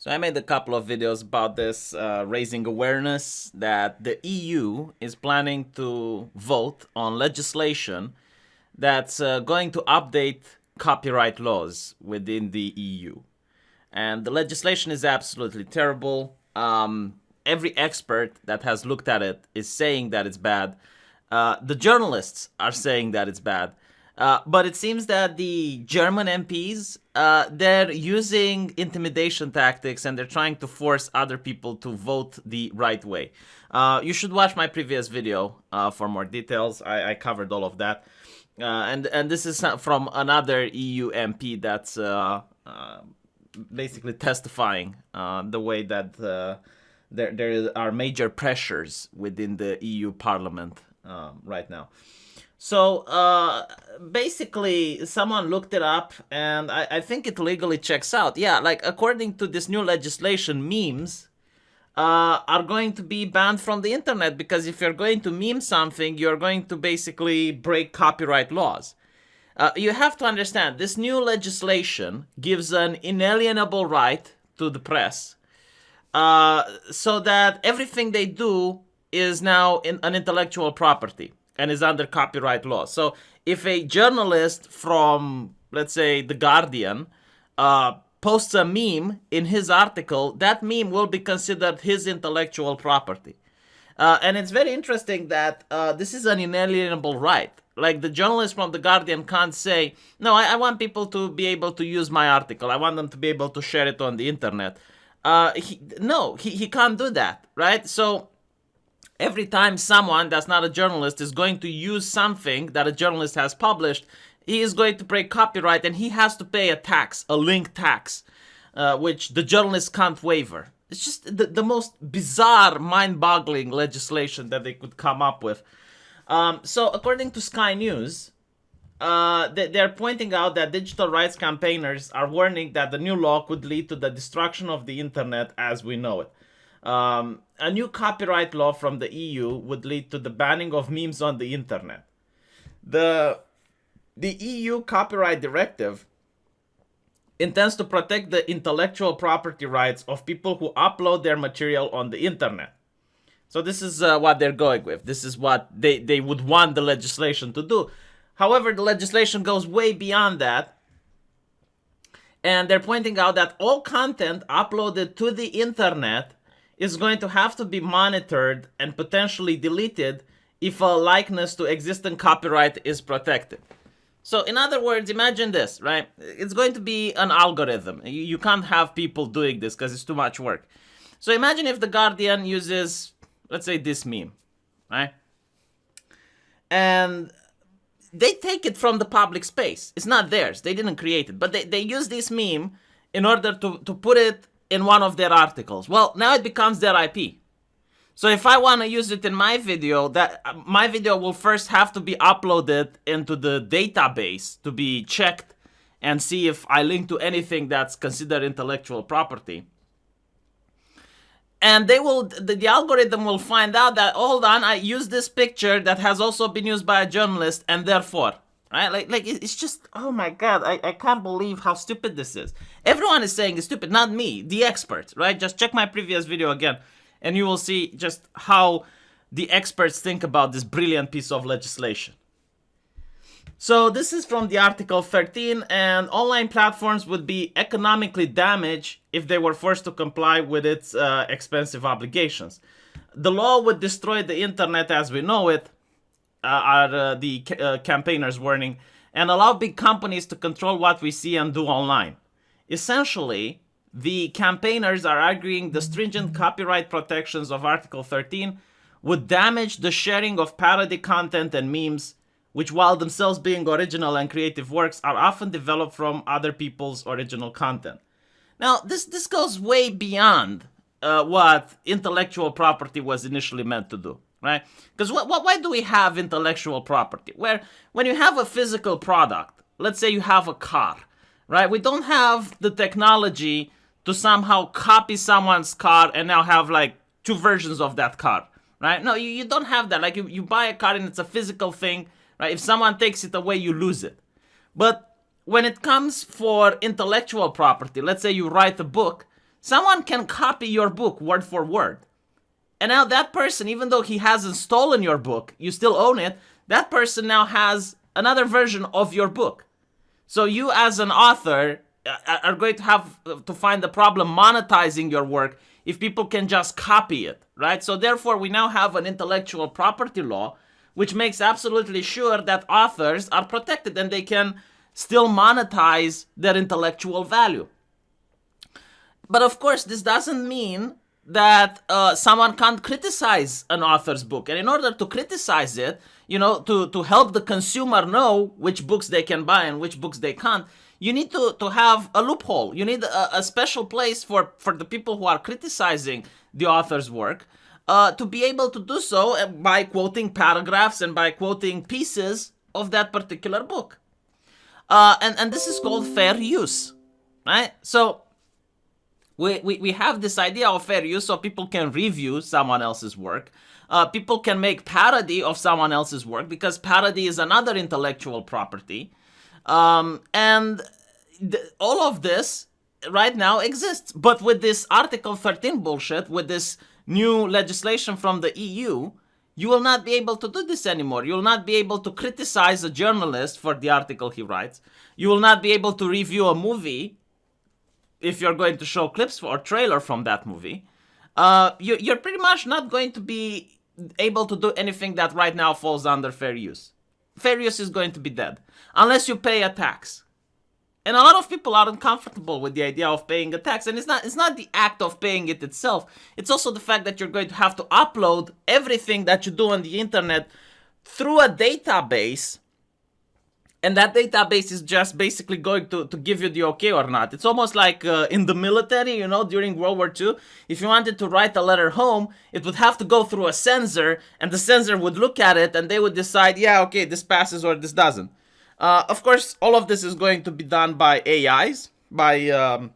So I made a couple of videos about this, raising awareness that the EU is planning to vote on legislation that's going to update copyright laws within the EU. And the legislation is absolutely terrible. Every expert that has looked at it is saying that it's bad. The journalists are saying that it's bad. But it seems that the German MPs, they're using intimidation tactics and they're trying to force other people to vote the right way. You should watch my previous video for more details. I covered all of that. And this is from another EU MP that's basically testifying the way that there are major pressures within the EU Parliament right now. So basically, someone looked it up, and I think it legally checks out. Yeah, like according to this new legislation, memes are going to be banned from the internet because if you're going to meme something, you're going to basically break copyright laws. You have to understand, this new legislation gives an inalienable right to the press so that everything they do is now an intellectual property and is under copyright law. So if a journalist from, let's say, The Guardian, posts a meme in his article, that meme will be considered his intellectual property. And it's very interesting that this is an inalienable right. Like the journalist from The Guardian can't say, no, I want people to be able to use my article. I want them to be able to share it on the internet. He can't do that, right? So every time someone that's not a journalist is going to use something that a journalist has published, he is going to break copyright and he has to pay a tax, a link tax, which the journalist can't waiver. It's just the most bizarre, mind-boggling legislation that they could come up with. So according to Sky News, they're pointing out that digital rights campaigners are warning that the new law could lead to the destruction of the internet as we know it. A new copyright law from the EU would lead to the banning of memes on the internet. The EU Copyright Directive intends to protect the intellectual property rights of people who upload their material on the internet. So this is what they're going with. This is what they would want the legislation to do. However, the legislation goes way beyond that. And they're pointing out that all content uploaded to the internet is going to have to be monitored and potentially deleted if a likeness to existing copyright is protected. So in other words, imagine this, right? It's going to be an algorithm. You can't have people doing this because it's too much work. So imagine if The Guardian uses, let's say, this meme, right? And they take it from the public space. It's not theirs. They didn't create it. But they use this meme in order to put it in one of their articles. Well, now it becomes their IP. So if I want to use it in my video, that my video will first have to be uploaded into the database to be checked and see if I link to anything that's considered intellectual property. And the algorithm will find out that, hold on, I used this picture that has also been used by a journalist, and therefore, right? Like it's just, oh my God, I can't believe how stupid this is. Everyone is saying it's stupid, not me, the experts, right? Just check my previous video again, and you will see just how the experts think about this brilliant piece of legislation. So this is from the Article 13, and online platforms would be economically damaged if they were forced to comply with its expensive obligations. The law would destroy the internet as we know it, are the campaigners warning, and allow big companies to control what we see and do online. Essentially, the campaigners are arguing the stringent copyright protections of Article 13 would damage the sharing of parody content and memes, which, while themselves being original and creative works, are often developed from other people's original content. Now, this goes way beyond what intellectual property was initially meant to do, right? Because why do we have intellectual property? Where when you have a physical product, let's say you have a car, right? We don't have the technology to somehow copy someone's car and now have like two versions of that car, right? No, you don't have that. Like you buy a car and it's a physical thing, right? If someone takes it away, you lose it. But when it comes for intellectual property, let's say you write a book, Someone can copy your book word for word. And now that person, even though he hasn't stolen your book, you still own it, that person now has another version of your book. So you as an author are going to have to find the problem monetizing your work if people can just copy it, right? So therefore, we now have an intellectual property law which makes absolutely sure that authors are protected and they can still monetize their intellectual value. But of course, this doesn't mean that someone can't criticize an author's book. And in order to criticize it, to help the consumer know which books they can buy and which books they can't, you need to have a loophole. You need a special place for the people who are criticizing the author's work to be able to do so by quoting paragraphs and by quoting pieces of that particular book. And this is called fair use, right? So we have this idea of fair use so people can review someone else's work. People can make parody of someone else's work because parody is another intellectual property. And all of this right now exists. But with this Article 13 bullshit, with this new legislation from the EU, you will not be able to do this anymore. You will not be able to criticize a journalist for the article he writes. You will not be able to review a movie if you're going to show clips or trailer from that movie. You're pretty much not going to be able to do anything that right now falls under fair use. Fair use is going to be dead unless you pay a tax. And a lot of people aren't comfortable with the idea of paying a tax. And it's not the act of paying it itself. It's also the fact that you're going to have to upload everything that you do on the internet through a database. And that database is just basically going to give you the okay or not. It's almost like in the military, during World War II, if you wanted to write a letter home, it would have to go through a censor, and the censor would look at it, and they would decide, yeah, okay, this passes or this doesn't. Of course, all of this is going to be done by AIs, by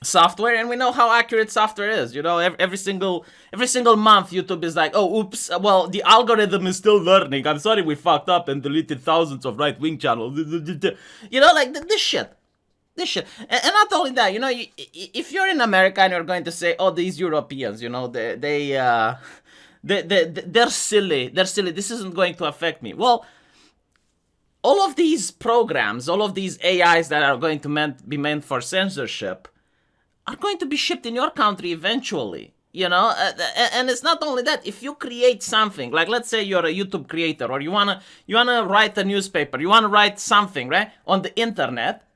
software, and we know how accurate software is. Every single month YouTube is like, oh, oops, well, the algorithm is still learning. I'm sorry we fucked up and deleted thousands of right-wing channels. Like this shit. And not only that, if you're in America and you're going to say, oh, these Europeans, they're silly. This isn't going to affect me. Well, all of these programs, all of these AIs that are going to be meant for censorship are going to be shipped in your country eventually, and it's not only that. If you create something, like let's say you're a YouTube creator, or you wanna write a newspaper, you wanna write something, right, on the internet,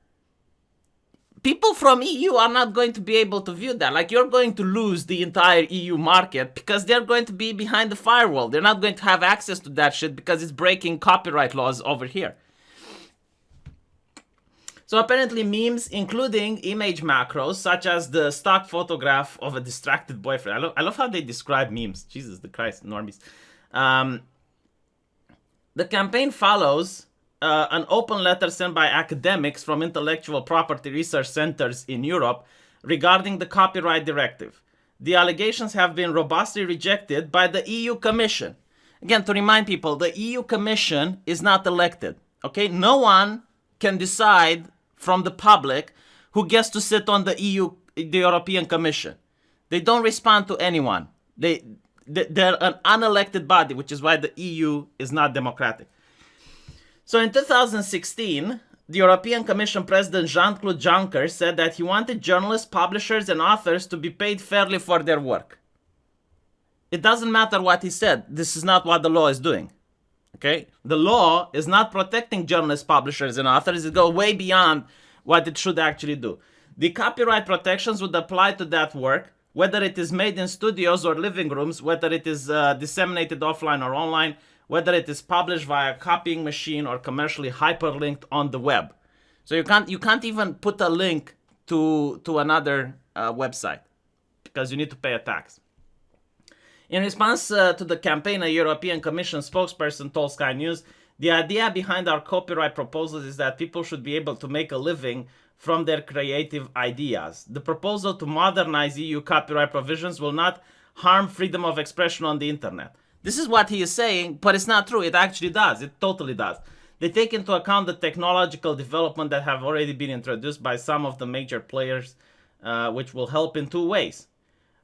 people from EU are not going to be able to view that. Like, you're going to lose the entire EU market because they're going to be behind the firewall. They're not going to have access to that shit because it's breaking copyright laws over here. So apparently memes, including image macros, such as the stock photograph of a distracted boyfriend. I love how they describe memes. Jesus the Christ, normies. The campaign follows an open letter sent by academics from intellectual property research centers in Europe regarding the copyright directive. The allegations have been robustly rejected by the EU Commission. Again, to remind people, the EU Commission is not elected. Okay, no one can decide from the public who gets to sit on the European Commission. They don't respond to anyone. They're an unelected body, which is why the EU is not democratic. So in 2016, the European Commission President Jean-Claude Juncker said that he wanted journalists, publishers, and authors to be paid fairly for their work. It doesn't matter what he said. This is not what the law is doing. Okay? The law is not protecting journalists, publishers, and authors. It goes way beyond what it should actually do. The copyright protections would apply to that work, whether it is made in studios or living rooms, whether it is disseminated offline or online, whether it is published via a copying machine or commercially hyperlinked on the web. So you can't even put a link to another website because you need to pay a tax. In response to the campaign, a European Commission spokesperson told Sky News, the idea behind our copyright proposals is that people should be able to make a living from their creative ideas. The proposal to modernize EU copyright provisions will not harm freedom of expression on the internet. This is what he is saying, but it's not true. It actually does. It totally does. They take into account the technological development that have already been introduced by some of the major players which will help in two ways.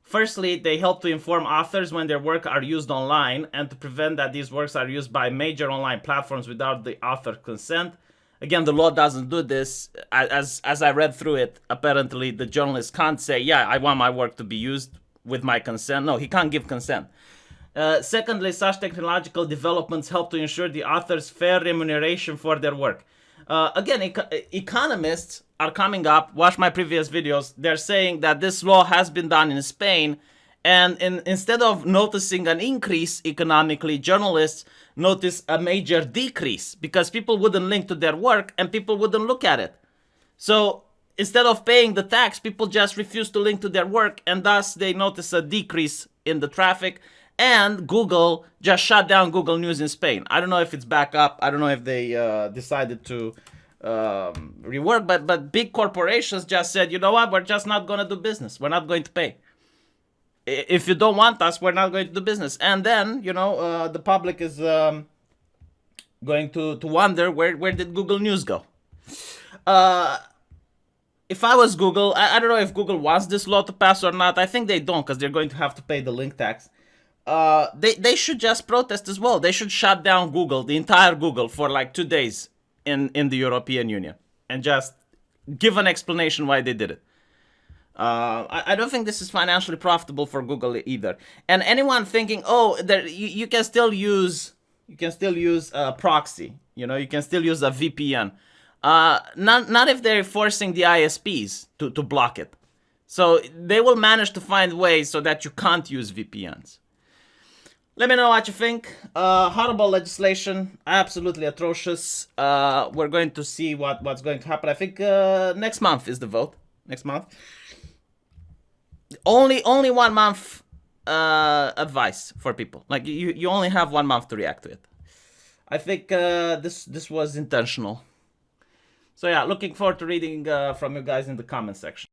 Firstly, they help to inform authors when their work are used online and to prevent that these works are used by major online platforms without the author consent. Again, the law doesn't do this. As I read through it, apparently the journalist can't say, yeah, I want my work to be used with my consent. No, he can't give consent. Secondly, such technological developments help to ensure the author's fair remuneration for their work. Again, economists are coming up, watch my previous videos, they're saying that this law has been done in Spain, and instead of noticing an increase economically, journalists notice a major decrease because people wouldn't link to their work and people wouldn't look at it. So instead of paying the tax, people just refuse to link to their work, and thus they notice a decrease in the traffic. And Google just shut down Google News in Spain. I don't know if it's back up. I don't know if they decided to rework, but big corporations just said, you know what, we're just not going to do business. We're not going to pay. If you don't want us, we're not going to do business. And then, the public is going to wonder, where did Google News go? If I was Google, I don't know if Google wants this law to pass or not. I think they don't, because they're going to have to pay the link tax. They should just protest as well. They should shut down Google, the entire Google, for like 2 days in the European Union, and just give an explanation why they did it. I don't think this is financially profitable for Google either. And anyone thinking, oh, you can still use proxy. You can still use a VPN. Not if they're forcing the ISPs to block it. So they will manage to find ways so that you can't use VPNs. Let me know what you think. Horrible legislation, absolutely atrocious. We're going to see what's going to happen. I think next month is the vote. Next month. Only 1 month advice for people. Like you only have 1 month to react to it. I think this was intentional. So yeah, looking forward to reading from you guys in the comment section.